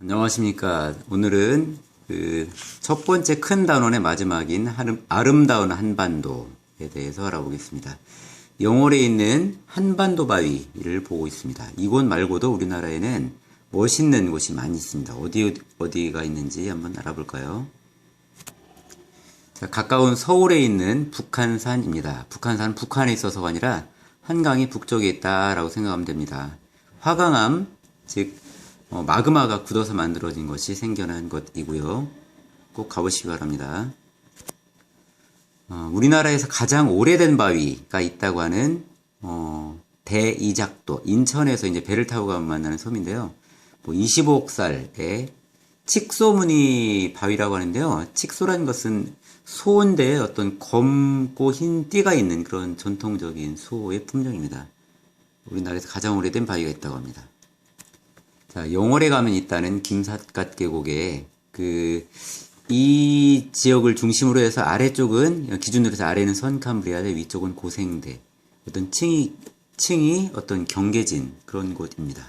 안녕하십니까. 오늘은 첫 번째 큰 단원의 마지막인 아름다운 한반도에 대해서 알아보겠습니다. 영월에 있는 한반도 바위를 보고 있습니다. 이곳 말고도 우리나라에는 멋있는 곳이 많이 있습니다. 어디가 있는지 한번 알아볼까요? 자, 가까운 서울에 있는 북한산입니다. 북한산은 북한에 있어서가 아니라 한강이 북쪽에 있다라고 생각하면 됩니다. 화강암, 즉 마그마가 굳어서 만들어진 것이 생겨난 것이고요. 꼭 가보시기 바랍니다. 우리나라에서 가장 오래된 바위가 있다고 하는 대이작도, 인천에서 이제 배를 타고 가면 만나는 섬인데요. 25억 살의 칙소무늬 바위라고 하는데요. 칙소라는 것은 소인데 어떤 검고 흰 띠가 있는 그런 전통적인 소의 품종입니다. 우리나라에서 가장 오래된 바위가 있다고 합니다. 자, 영월에 가면 있다는 김삿갓 계곡에 이 지역을 중심으로 해서 아래쪽은 기준으로 해서 아래는 선캄브리아대, 위쪽은 고생대, 어떤 층이 어떤 경계진 그런 곳입니다.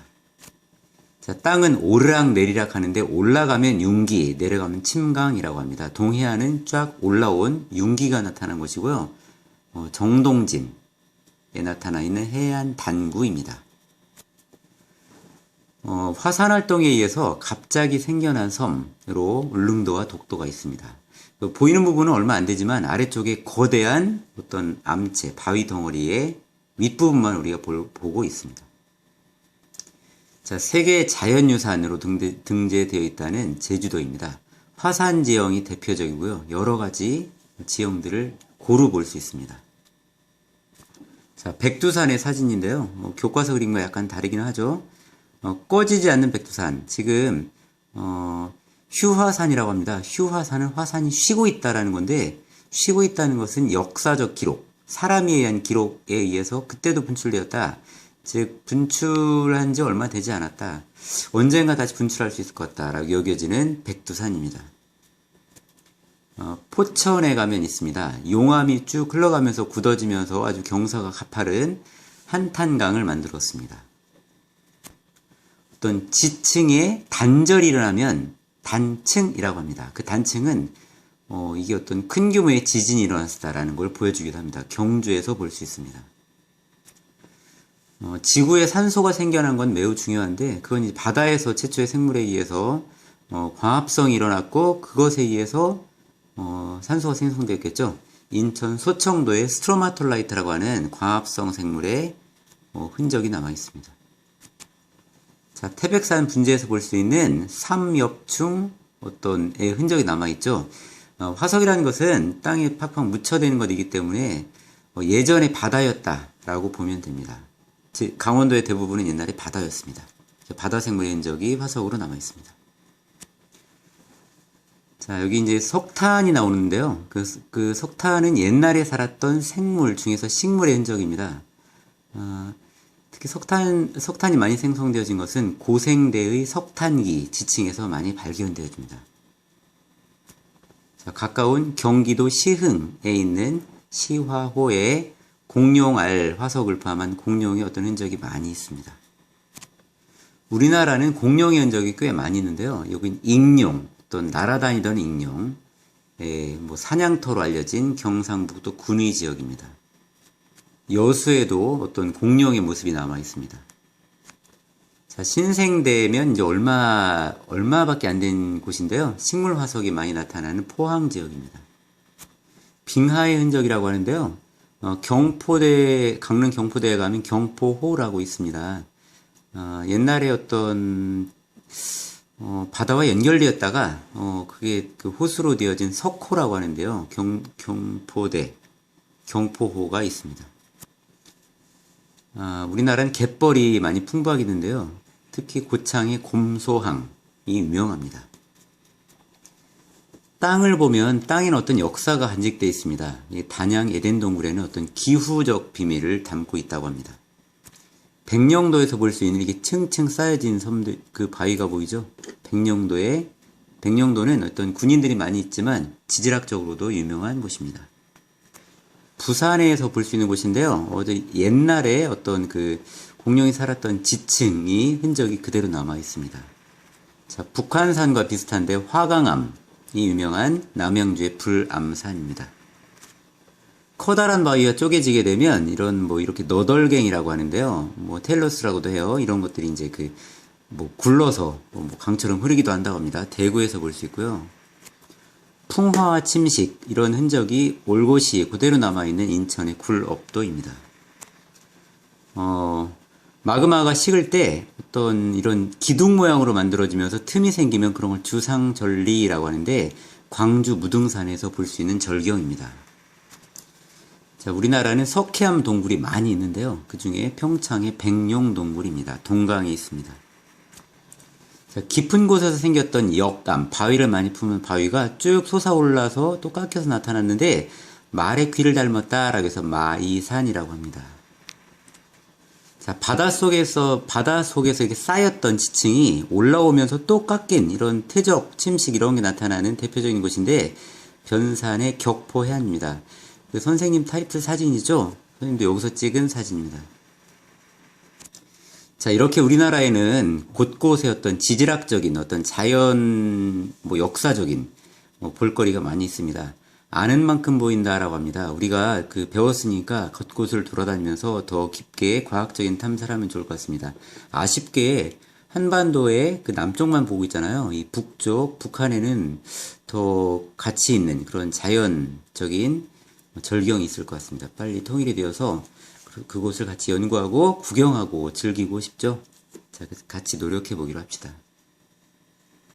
자, 땅은 오르락 내리락 하는데 올라가면 융기, 내려가면 침강이라고 합니다. 동해안은 쫙 올라온 융기가 나타난 것이고요. 정동진에 나타나 있는 해안 단구입니다. 화산 활동에 의해서 갑자기 생겨난 섬으로 울릉도와 독도가 있습니다. 보이는 부분은 얼마 안 되지만 아래쪽에 거대한 어떤 암체, 바위 덩어리의 윗부분만 우리가 보고 있습니다. 자, 세계 자연유산으로 등재되어 있다는 제주도입니다. 화산 지형이 대표적이고요. 여러 가지 지형들을 고루 볼 수 있습니다. 자, 백두산의 사진인데요. 교과서 그림과 약간 다르긴 하죠. 꺼지지 않는 백두산. 지금 휴화산이라고 합니다. 휴화산은 화산이 쉬고 있다라는 건데, 쉬고 있다는 것은 역사적 기록, 사람에 의한 기록에 의해서 그때도 분출되었다. 즉 분출한 지 얼마 되지 않았다. 언젠가 다시 분출할 수 있을 것 같다라고 여겨지는 백두산입니다. 포천에 가면 있습니다. 용암이 쭉 흘러가면서 굳어지면서 아주 경사가 가파른 한탄강을 만들었습니다. 어떤 지층에 단절이 일어나면 단층이라고 합니다. 그 단층은 이게 어떤 큰 규모의 지진이 일어났다라는 걸 보여주기도 합니다. 경주에서 볼 수 있습니다. 지구에 산소가 생겨난 건 매우 중요한데, 그건 이제 바다에서 최초의 생물에 의해서 광합성이 일어났고, 그것에 의해서 산소가 생성되었겠죠. 인천 소청도의 스트로마톨라이트라고 하는 광합성 생물의 흔적이 남아 있습니다. 자, 태백산 분지에서 볼 수 있는 삼엽충 어떤의 흔적이 남아 있죠. 화석이라는 것은 땅에 팍팍 묻혀대는 것이기 때문에 예전에 바다였다라고 보면 됩니다. 즉 강원도의 대부분은 옛날에 바다였습니다. 바다 생물의 흔적이 화석으로 남아 있습니다. 자, 여기 이제 석탄이 나오는데요. 그 석탄은 옛날에 살았던 생물 중에서 식물의 흔적입니다. 특히 석탄이 많이 생성되어진 것은 고생대의 석탄기 지층에서 많이 발견되어집니다. 자, 가까운 경기도 시흥에 있는 시화호에 공룡알 화석을 포함한 공룡의 어떤 흔적이 많이 있습니다. 우리나라는 공룡의 흔적이 꽤 많이 있는데요. 여긴 익룡, 또 날아다니던 익룡, 사냥터로 알려진 경상북도 군위 지역입니다. 여수에도 어떤 공룡의 모습이 남아 있습니다. 자, 신생대면 이제 얼마밖에 안 된 곳인데요. 식물 화석이 많이 나타나는 포항 지역입니다. 빙하의 흔적이라고 하는데요. 강릉 경포대에 가면 경포호라고 있습니다. 옛날에 어떤 바다와 연결되었다가 그게 그 호수로 되어진 석호라고 하는데요. 경포호가 있습니다. 우리나라는 갯벌이 많이 풍부하겠는데요. 특히 고창의 곰소항이 유명합니다. 땅을 보면 땅에는 어떤 역사가 간직되어 있습니다. 단양 에덴 동굴에는 어떤 기후적 비밀을 담고 있다고 합니다. 백령도에서 볼 수 있는 이게 층층 쌓여진 섬들, 그 바위가 보이죠? 백령도는 어떤 군인들이 많이 있지만 지질학적으로도 유명한 곳입니다. 부산에서 볼 수 있는 곳인데요. 옛날에 어떤 공룡이 살았던 지층이 흔적이 그대로 남아 있습니다. 자, 북한산과 비슷한데 화강암이 유명한 남양주의 불암산입니다. 커다란 바위가 쪼개지게 되면 이런 뭐 이렇게 너덜갱이라고 하는데요. 뭐 텔러스라고도 해요. 이런 것들이 이제 뭐 굴러서 뭐 강처럼 흐르기도 한다고 합니다. 대구에서 볼 수 있고요. 풍화와 침식 이런 흔적이 올곧이 그대로 남아있는 인천의 굴업도입니다. 마그마가 식을 때 어떤 이런 기둥 모양으로 만들어지면서 틈이 생기면 그런 걸 주상절리라고 하는데 광주 무등산에서 볼 수 있는 절경입니다. 자, 우리나라는 석회암 동굴이 많이 있는데요. 그 중에 평창의 백룡 동굴입니다. 동강에 있습니다. 자, 깊은 곳에서 생겼던 역암, 바위를 많이 품은 바위가 쭉 솟아올라서 또 깎여서 나타났는데 말의 귀를 닮았다라고 해서 마이산이라고 합니다. 자, 바닷속에서 이렇게 쌓였던 지층이 올라오면서 또 깎인 이런 퇴적, 침식 이런 게 나타나는 대표적인 곳인데 변산의 격포해안입니다. 그 선생님 타이틀 사진이죠? 선생님도 여기서 찍은 사진입니다. 자, 이렇게 우리나라에는 곳곳에 어떤 지질학적인 어떤 자연, 역사적인 볼거리가 많이 있습니다. 아는 만큼 보인다라고 합니다. 우리가 배웠으니까 곳곳을 돌아다니면서 더 깊게 과학적인 탐사를 하면 좋을 것 같습니다. 아쉽게 한반도의 남쪽만 보고 있잖아요. 이 북쪽, 북한에는 더 가치 있는 그런 자연적인 절경이 있을 것 같습니다. 빨리 통일이 되어서 그곳을 같이 연구하고 구경하고 즐기고 싶죠? 자, 그래서 같이 노력해 보기로 합시다.